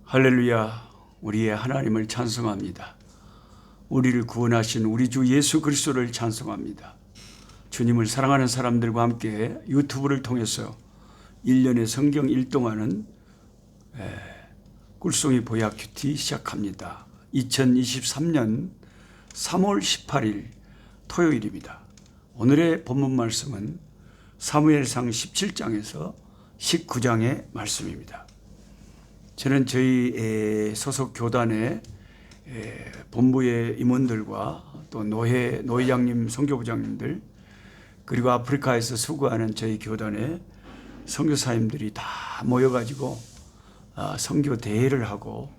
할렐루야. 우리의 하나님을 찬송합니다. 우리를 구원하신 우리 주 예수 그리스도를 찬송합니다. 주님을 사랑하는 사람들과 함께 유튜브를 통해서 1년의 성경 일동안은 꿀송이 보약 큐티 시작합니다. 2023년 3월 18일 토요일입니다. 오늘의 본문 말씀은 사무엘상 17장에서 19장의 말씀입니다. 저는 저희 소속 교단의 본부의 임원들과 또 노회장님, 선교부장님들, 그리고 아프리카에서 수고하는 저희 교단의 선교사님들이 다 모여가지고 선교 대회를 하고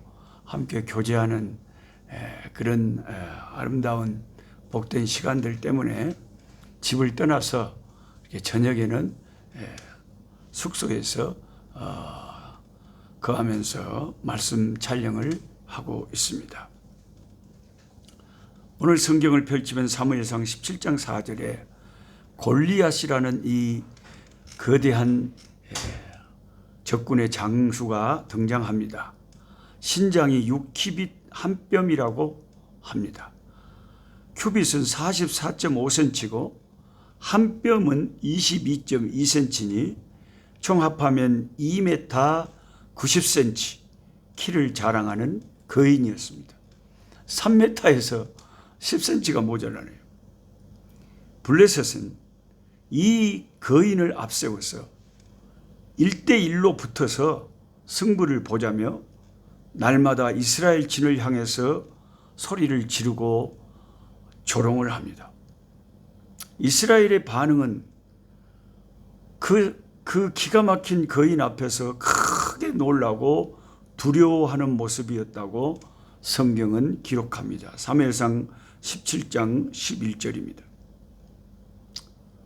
함께 교제하는 그런 아름다운 복된 시간들 때문에 집을 떠나서 이렇게 저녁에는 숙소에서 거하면서 말씀 촬영을 하고 있습니다. 오늘 성경을 펼치면 사무엘상 17장 4절에 골리앗이라는 이 거대한 적군의 장수가 등장합니다. 신장이 6키빗 한 뼘이라고 합니다. 큐빗은 44.5cm고 한 뼘은 22.2cm니 총 합하면 2m 90cm 키를 자랑하는 거인이었습니다. 3m에서 10cm가 모자라네요. 블레셋은 이 거인을 앞세워서 1대1로 붙어서 승부를 보자며 날마다 이스라엘 진을 향해서 소리를 지르고 조롱을 합니다. 이스라엘의 반응은 그 기가 막힌 거인 앞에서 크게 놀라고 두려워하는 모습이었다고 성경은 기록합니다. 사무엘상 17장 11절입니다.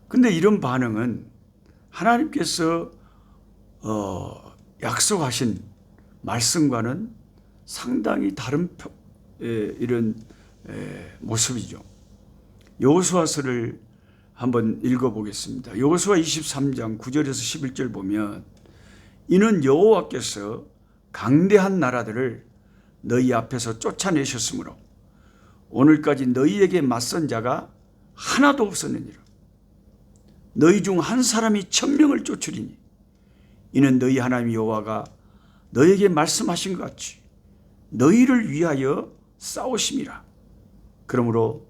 근데 이런 반응은 하나님께서 약속하신 말씀과는 상당히 다른 이런 모습이죠. 여호수아서를 한번 읽어보겠습니다. 여호수아 23장 9절에서 11절 보면 이는 여호와께서 강대한 나라들을 너희 앞에서 쫓아내셨으므로 오늘까지 너희에게 맞선 자가 하나도 없었느니라. 너희 중 한 사람이 1000명을 쫓으리니 이는 너희 하나님 여호와가 너희에게 말씀하신 것 같이 너희를 위하여 싸우심이라. 그러므로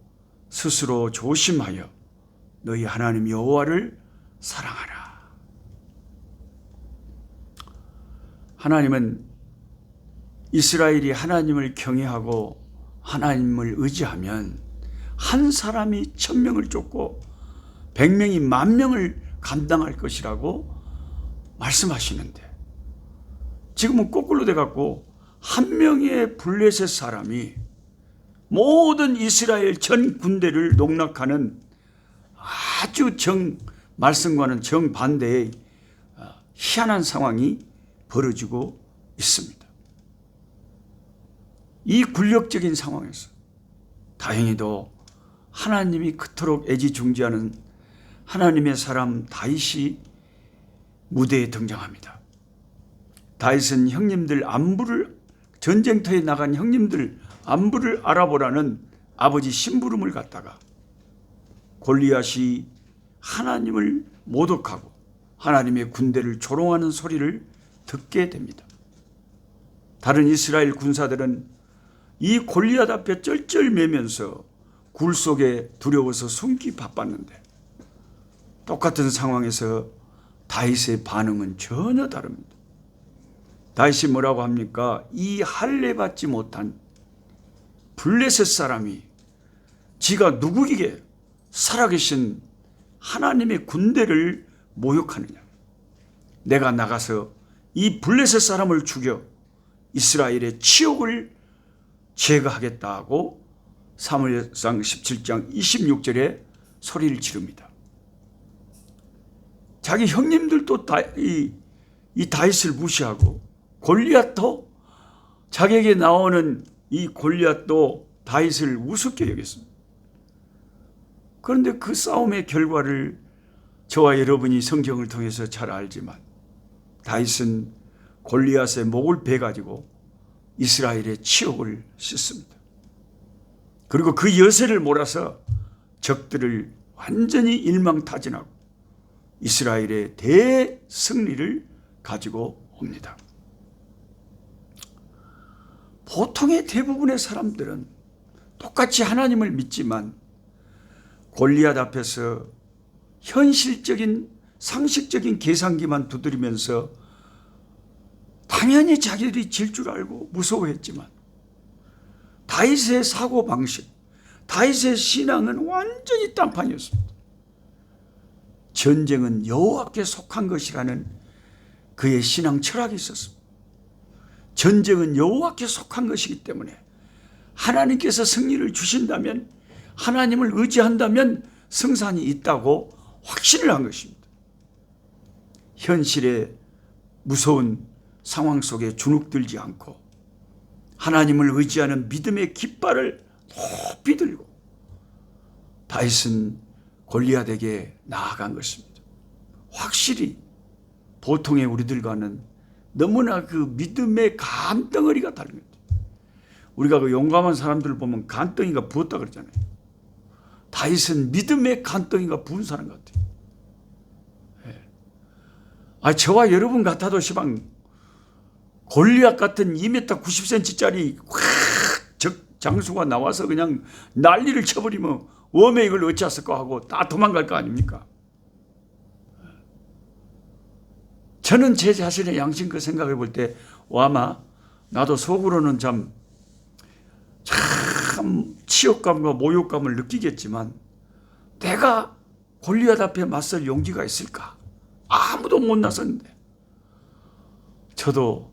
스스로 조심하여 너희 하나님 여호와를 사랑하라. 하나님은 이스라엘이 하나님을 경외하고 하나님을 의지하면 한 사람이 1000명을 쫓고 100명이 10,000명을 감당할 것이라고 말씀하시는데 지금은 거꾸로 돼갖고 한 명의 블레셋 사람이 모든 이스라엘 전 군대를 농락하는 아주 말씀과는 정반대의 희한한 상황이 벌어지고 있습니다. 이 굴욕적인 상황에서 다행히도 하나님이 그토록 애지중지하는 하나님의 사람 다윗이 무대에 등장합니다. 다윗은 형님들 안부를 전쟁터에 나간 형님들 안부를 알아보라는 아버지 심부름을 갖다가 골리앗이 하나님을 모독하고 하나님의 군대를 조롱하는 소리를 듣게 됩니다. 다른 이스라엘 군사들은 이 골리앗 앞에 쩔쩔매면서 굴 속에 두려워서 숨기 바빴는데 똑같은 상황에서 다윗의 반응은 전혀 다릅니다. 다윗이 뭐라고 합니까? 이 할례받지 못한 블레셋 사람이 지가 누구에게 살아계신 하나님의 군대를 모욕하느냐. 내가 나가서 이 블레셋 사람을 죽여 이스라엘의 치욕을 제거하겠다고 사무엘상 17장 26절에 소리를 지릅니다. 자기 형님들도 이 다윗을 무시하고 골리앗도 자기에게 나오는 이 골리앗도 다윗을 우습게 여겼습니다. 그런데 그 싸움의 결과를 저와 여러분이 성경을 통해서 잘 알지만 다윗은 골리앗의 목을 베가지고 이스라엘의 치욕을 씻습니다. 그리고 그 여세를 몰아서 적들을 완전히 일망타진하고 이스라엘의 대승리를 가지고 옵니다. 보통의 대부분의 사람들은 똑같이 하나님을 믿지만 골리앗 앞에서 현실적인 상식적인 계산기만 두드리면서 당연히 자기들이 질 줄 알고 무서워했지만 다윗의 사고방식, 다윗의 신앙은 완전히 딴판이었습니다. 전쟁은 여호와께 속한 것이라는 그의 신앙 철학이 있었습니다. 전쟁은 여호와께 속한 것이기 때문에 하나님께서 승리를 주신다면, 하나님을 의지한다면 승산이 있다고 확신을 한 것입니다. 현실의 무서운 상황 속에 주눅들지 않고 하나님을 의지하는 믿음의 깃발을 높이 들고 다윗은 골리앗에게 나아간 것입니다. 확실히 보통의 우리들과는 너무나 그 믿음의 간덩어리가 다른 겁니다. 우리가 그 용감한 사람들을 보면 간덩이가 부었다 그러잖아요. 다윗은 믿음의 간덩이가 부은 사람 같아요. 저와 여러분 같아도 시방 골리앗 같은 2m 90cm짜리 장수가 나와서 그냥 난리를 쳐버리면 웜에 이걸 어찌했을까 하고 다 도망갈 거 아닙니까? 저는 제 자신의 양심껏 생각해 볼 때 아마 나도 속으로는 참 치욕감과 모욕감을 느끼겠지만 내가 골리앗 앞에 맞설 용기가 있을까? 아무도 못 나섰는데 저도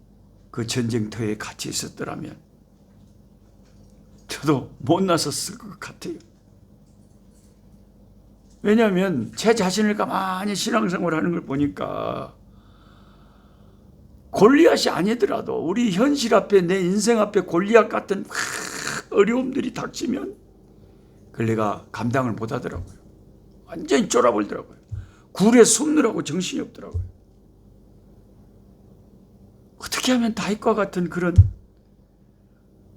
그 전쟁터에 같이 있었더라면 저도 못 나섰을 것 같아요. 왜냐하면 제 자신을 가만히 신앙생활하는 걸 보니까 골리앗이 아니더라도 우리 현실 앞에, 내 인생 앞에 골리앗 같은 어려움들이 닥치면 그걸 내가 감당을 못 하더라고요. 완전히 쫄아버리더라고요. 굴에 숨느라고 정신이 없더라고요. 어떻게 하면 다윗과 같은 그런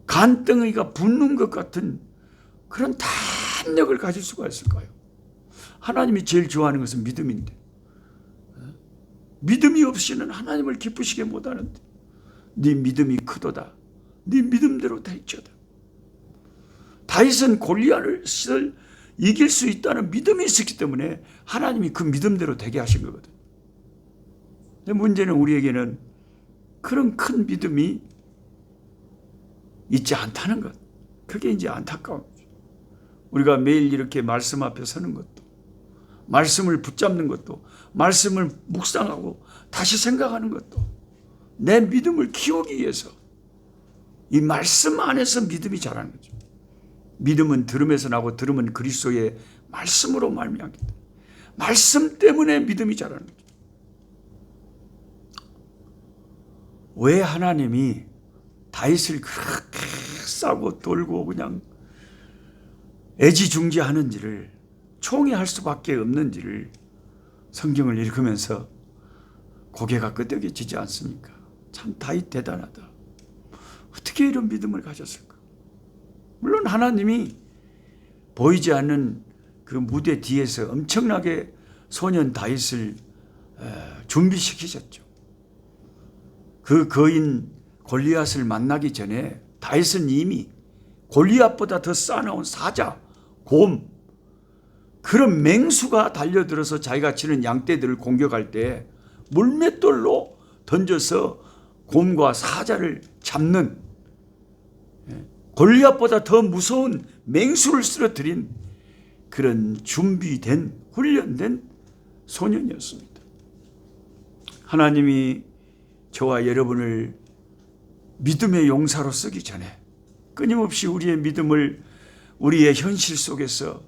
간덩이가 붓는 것 같은 그런 담력을 가질 수가 있을까요? 하나님이 제일 좋아하는 것은 믿음인데 믿음이 없이는 하나님을 기쁘시게 못하는데 네 믿음이 크도다. 네 믿음대로 될지어다. 다윗은 골리앗을 이길 수 있다는 믿음이 있었기 때문에 하나님이 그 믿음대로 되게 하신 거거든요. 근데 문제는 우리에게는 그런 큰 믿음이 있지 않다는 것. 그게 이제 안타까운 거죠. 우리가 매일 이렇게 말씀 앞에 서는 것도, 말씀을 붙잡는 것도, 말씀을 묵상하고 다시 생각하는 것도 내 믿음을 키우기 위해서 이 말씀 안에서 믿음이 자라는 거죠. 믿음은 들음에서 나고 들음은 그리스도의 말씀으로 말미암기 때문에 말씀 때문에 믿음이 자라는 거죠. 왜 하나님이 다윗을 그렇게 싸고 돌고 그냥 애지중지하는지를, 총애할 수밖에 없는지를 성경을 읽으면서 고개가 끄덕여지지 않습니까? 참 다윗 대단하다. 어떻게 이런 믿음을 가졌을까? 물론 하나님이 보이지 않는 그 무대 뒤에서 엄청나게 소년 다윗을 준비시키셨죠. 그 거인 골리앗을 만나기 전에 다윗은 이미 골리앗보다 더 싸나운 사자, 곰, 그런 맹수가 달려들어서 자기가 치는 양떼들을 공격할 때 물맷돌로 던져서 곰과 사자를 잡는, 골리앗보다 더 무서운 맹수를 쓰러뜨린 그런 준비된, 훈련된 소년이었습니다. 하나님이 저와 여러분을 믿음의 용사로 쓰기 전에 끊임없이 우리의 믿음을 우리의 현실 속에서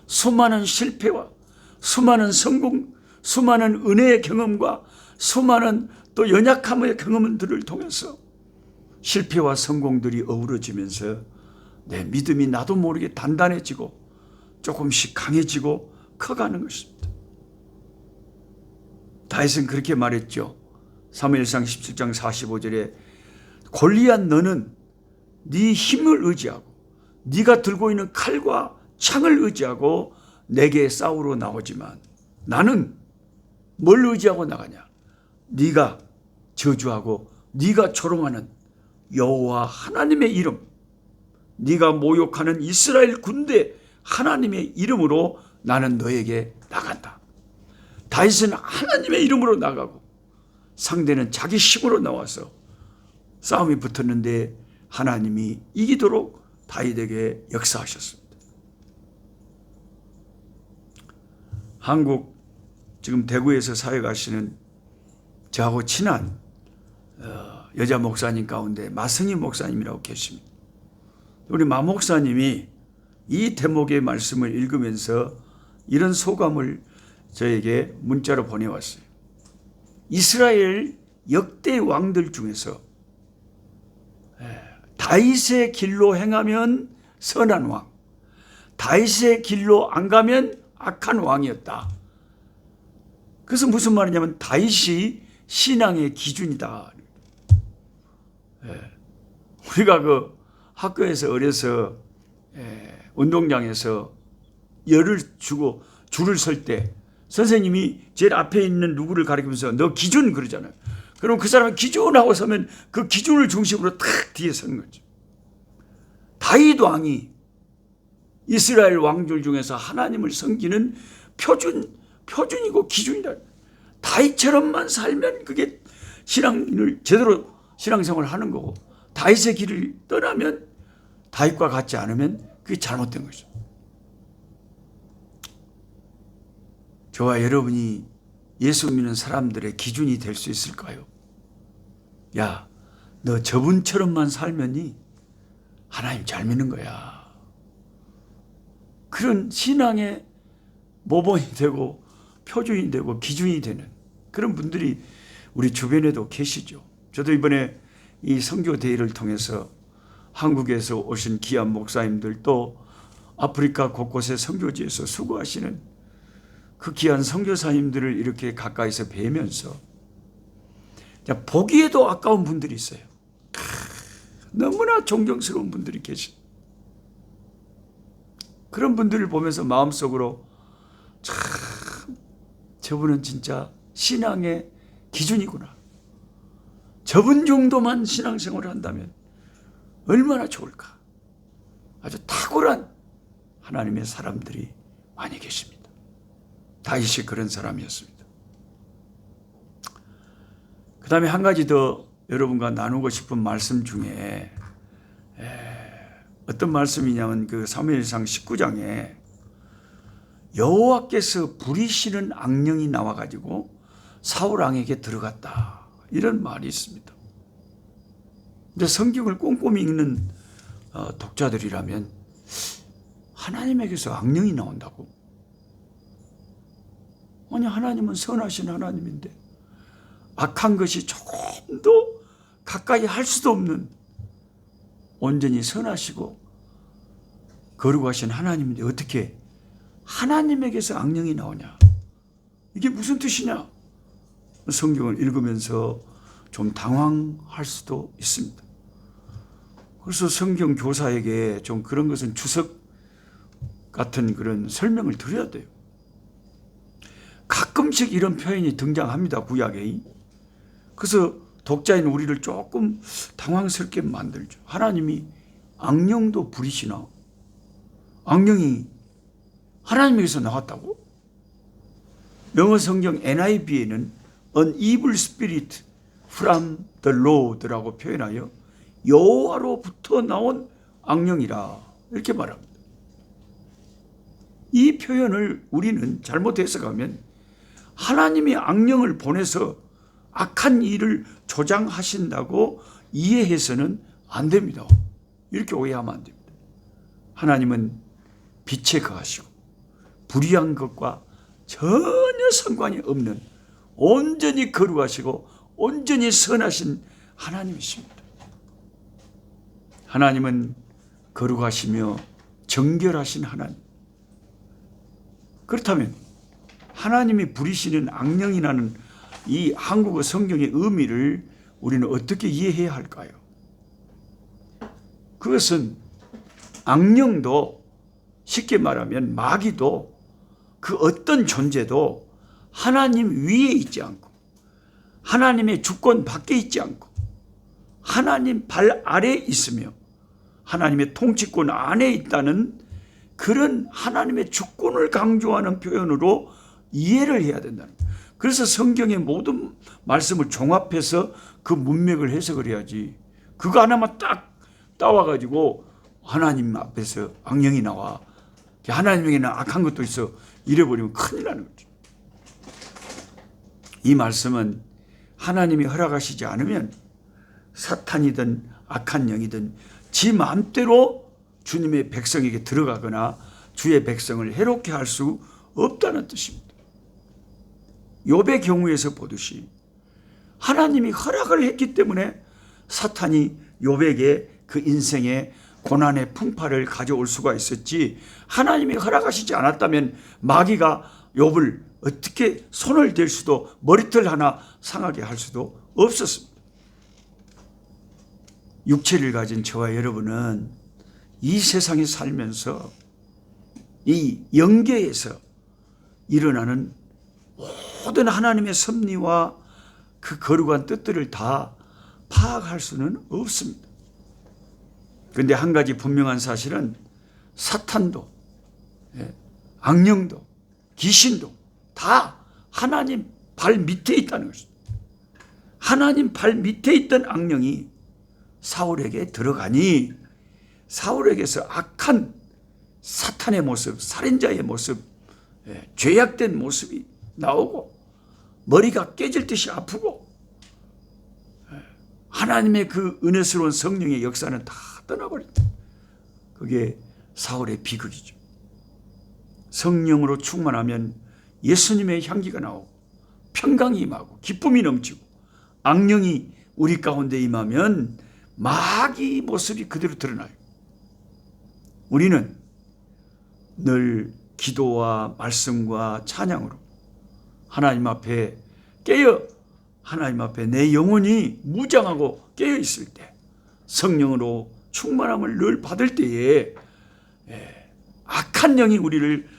수많은 실패와 수많은 성공, 수많은 은혜의 경험과 수많은 또 연약함의 경험들을 통해서 실패와 성공들이 어우러지면서 내 믿음이 나도 모르게 단단해지고 조금씩 강해지고 커가는 것입니다. 다윗은 그렇게 말했죠. 사무엘상 17장 45절에 골리앗 너는 네 힘을 의지하고 네가 들고 있는 칼과 창을 의지하고 내게 싸우러 나오지만 나는 뭘 의지하고 나가냐? 네가 저주하고 네가 조롱하는 여호와 하나님의 이름, 네가 모욕하는 이스라엘 군대 하나님의 이름으로 나는 너에게 나간다. 다윗은 하나님의 이름으로 나가고 상대는 자기 힘으로 나와서 싸움이 붙었는데 하나님이 이기도록 다윗에게 역사하셨습니다. 한국 지금 대구에서 사역하시는 저하고 친한 여자 목사님 가운데 마승희 목사님이라고 계십니다. 우리 마 목사님이 이 대목의 말씀을 읽으면서 이런 소감을 저에게 문자로 보내왔어요. 이스라엘 역대 왕들 중에서 다윗의 길로 행하면 선한 왕, 다윗의 길로 안 가면 악한 왕이었다. 그래서 무슨 말이냐면 다윗이 신앙의 기준이다. 우리가 그 학교에서 어려서 운동장에서 열을 주고 줄을 설 때 선생님이 제일 앞에 있는 누구를 가리키면서 너 기준 그러잖아요. 그럼 그 사람이 기준하고 서면 그 기준을 중심으로 탁 뒤에 서는 거죠. 다윗 왕이 이스라엘 왕들 중에서 하나님을 섬기는 표준이고 기준이다. 다윗처럼만 살면 그게 신앙을 제대로 신앙생활을 하는 거고 다윗의 길을 떠나면 다윗과 같지 않으면 그게 잘못된 거죠. 저와 여러분이 예수 믿는 사람들의 기준이 될 수 있을까요? 야, 너 저분처럼만 살면이 하나님 잘 믿는 거야. 그런 신앙의 모범이 되고 표준이 되고 기준이 되는 그런 분들이 우리 주변에도 계시죠. 저도 이번에 이 선교 대회를 통해서 한국에서 오신 귀한 목사님들 또 아프리카 곳곳의 선교지에서 수고하시는 그 귀한 선교사님들을 이렇게 가까이서 뵈면서 보기에도 아까운 분들이 있어요. 너무나 존경스러운 분들이 계신 그런 분들을 보면서 마음속으로 참 저분은 진짜 신앙의 기준이구나. 저분 정도만 신앙생활을 한다면 얼마나 좋을까. 아주 탁월한 하나님의 사람들이 많이 계십니다. 다윗이 그런 사람이었습니다. 그 다음에 한 가지 더 여러분과 나누고 싶은 말씀 중에 어떤 말씀이냐면 그 사무엘상 19장에 여호와께서 부리시는 악령이 나와가지고 사울 왕에게 들어갔다. 이런 말이 있습니다. 근데 성경을 꼼꼼히 읽는 독자들이라면 하나님에게서 악령이 나온다고? 아니 하나님은 선하신 하나님인데 악한 것이 조금도 가까이 할 수도 없는 온전히 선하시고 거룩하신 하나님인데 어떻게 하나님에게서 악령이 나오냐? 이게 무슨 뜻이냐? 성경을 읽으면서 좀 당황할 수도 있습니다. 그래서 성경 교사에게 좀 그런 것은 주석 같은 그런 설명을 드려야 돼요. 가끔씩 이런 표현이 등장합니다. 구약에. 그래서 독자인 우리를 조금 당황스럽게 만들죠. 하나님이 악령도 부리시나? 악령이 하나님에게서 나왔다고? 영어 성경 NIV에는 an evil spirit from the Lord라고 표현하여 여호와로부터 나온 악령이라 이렇게 말합니다. 이 표현을 우리는 잘못 해석하면 하나님이 악령을 보내서 악한 일을 조장하신다고 이해해서는 안 됩니다. 이렇게 오해하면 안 됩니다. 하나님은 빛에 거하시고 불의한 것과 전혀 상관이 없는 온전히 거룩하시고 온전히 선하신 하나님이십니다. 하나님은 거룩하시며 정결하신 하나님. 그렇다면 하나님이 부리시는 악령이라는 이 한국어 성경의 의미를 우리는 어떻게 이해해야 할까요? 그것은 악령도, 쉽게 말하면 마귀도, 그 어떤 존재도 하나님 위에 있지 않고 하나님의 주권 밖에 있지 않고 하나님 발 아래에 있으며 하나님의 통치권 안에 있다는 그런 하나님의 주권을 강조하는 표현으로 이해를 해야 된다는 거예요. 그래서 성경의 모든 말씀을 종합해서 그 문맥을 해석을 해야지, 그거 하나만 딱 따와가지고 하나님 앞에서 악령이 나와, 하나님에게는 악한 것도 있어, 이래버리면 큰일 나는 거죠. 이 말씀은 하나님이 허락하시지 않으면 사탄이든 악한 영이든 지 마음대로 주님의 백성에게 들어가거나 주의 백성을 해롭게 할 수 없다는 뜻입니다. 욥의 경우에서 보듯이 하나님이 허락을 했기 때문에 사탄이 욥에게 그 인생의 고난의 풍파를 가져올 수가 있었지, 하나님이 허락하시지 않았다면 마귀가 욥을 어떻게 손을 댈 수도, 머리털 하나 상하게 할 수도 없었습니다. 육체를 가진 저와 여러분은 이 세상에 살면서 이 영계에서 일어나는 모든 하나님의 섭리와 그 거룩한 뜻들을 다 파악할 수는 없습니다. 그런데 한 가지 분명한 사실은 사탄도, 악령도, 귀신도 다 하나님 발 밑에 있다는 것입니다. 하나님 발 밑에 있던 악령이 사울에게 들어가니 사울에게서 악한 사탄의 모습, 살인자의 모습, 죄악된 모습이 나오고 머리가 깨질 듯이 아프고 하나님의 그 은혜스러운 성령의 역사는 다 떠나버린다. 그게 사울의 비극이죠. 성령으로 충만하면 예수님의 향기가 나오고 평강이 임하고 기쁨이 넘치고, 악령이 우리 가운데 임하면 마귀 모습이 그대로 드러나요. 우리는 늘 기도와 말씀과 찬양으로 하나님 앞에 하나님 앞에 내 영혼이 무장하고 깨어 있을 때, 성령으로 충만함을 늘 받을 때에 악한 영이 우리를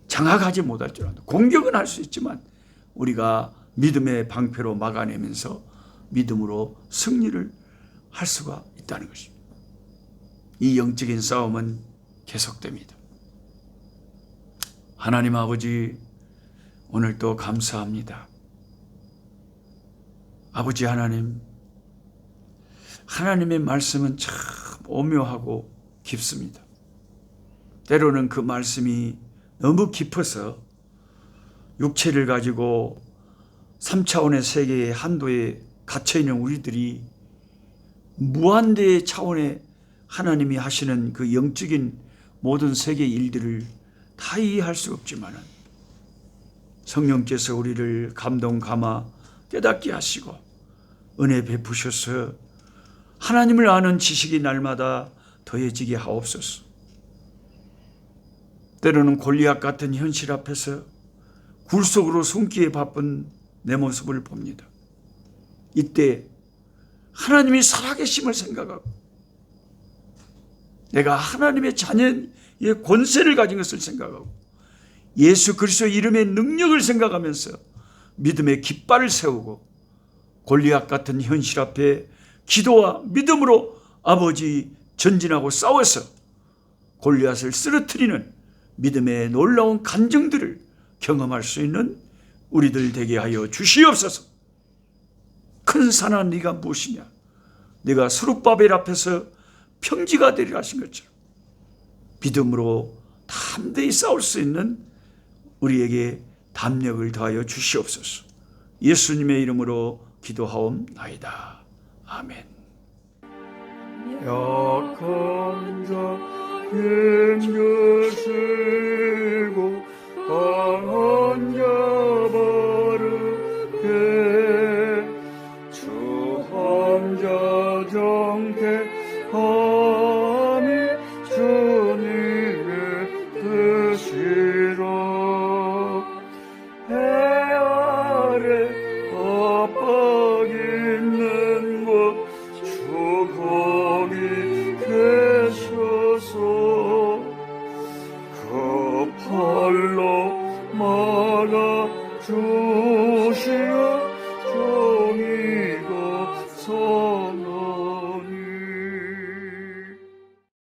장악하지 못할 줄 안다. 공격은 할 수 있지만 우리가 믿음의 방패로 막아내면서 믿음으로 승리를 할 수가 있다는 것입니다. 이 영적인 싸움은 계속됩니다. 하나님 아버지, 오늘도 감사합니다. 아버지 하나님, 하나님의 말씀은 참 오묘하고 깊습니다. 때로는 그 말씀이 너무 깊어서 육체를 가지고 3차원의 세계의 한도에 갇혀있는 우리들이 무한대의 차원의 하나님이 하시는 그 영적인 모든 세계의 일들을 다 이해할 수 없지만 성령께서 우리를 감동 감화 깨닫게 하시고 은혜 베푸셔서 하나님을 아는 지식이 날마다 더해지게 하옵소서. 때로는 골리앗 같은 현실 앞에서 굴 속으로 숨기에 바쁜 내 모습을 봅니다. 이때 하나님이 살아계심을 생각하고 내가 하나님의 자녀의 권세를 가진 것을 생각하고 예수 그리스도의 이름의 능력을 생각하면서 믿음의 깃발을 세우고 골리앗 같은 현실 앞에 기도와 믿음으로 아버지 전진하고 싸워서 골리앗을 쓰러뜨리는 믿음의 놀라운 간증들을 경험할 수 있는 우리들 되게 하여 주시옵소서. 큰 산아 네가 무엇이냐, 네가 스룹바벨 앞에서 평지가 되리라 하신 것처럼 믿음으로 담대히 싸울 수 있는 우리에게 담력을 더하여 주시옵소서. 예수님의 이름으로 기도하옵나이다. 아멘. 약한 자 힘주시고 강한 자 바르게 주한 자 정케함이 주님의 뜻이라. 해 아래 압박 있는 곳 주 거기 그 팔로 막아 주시어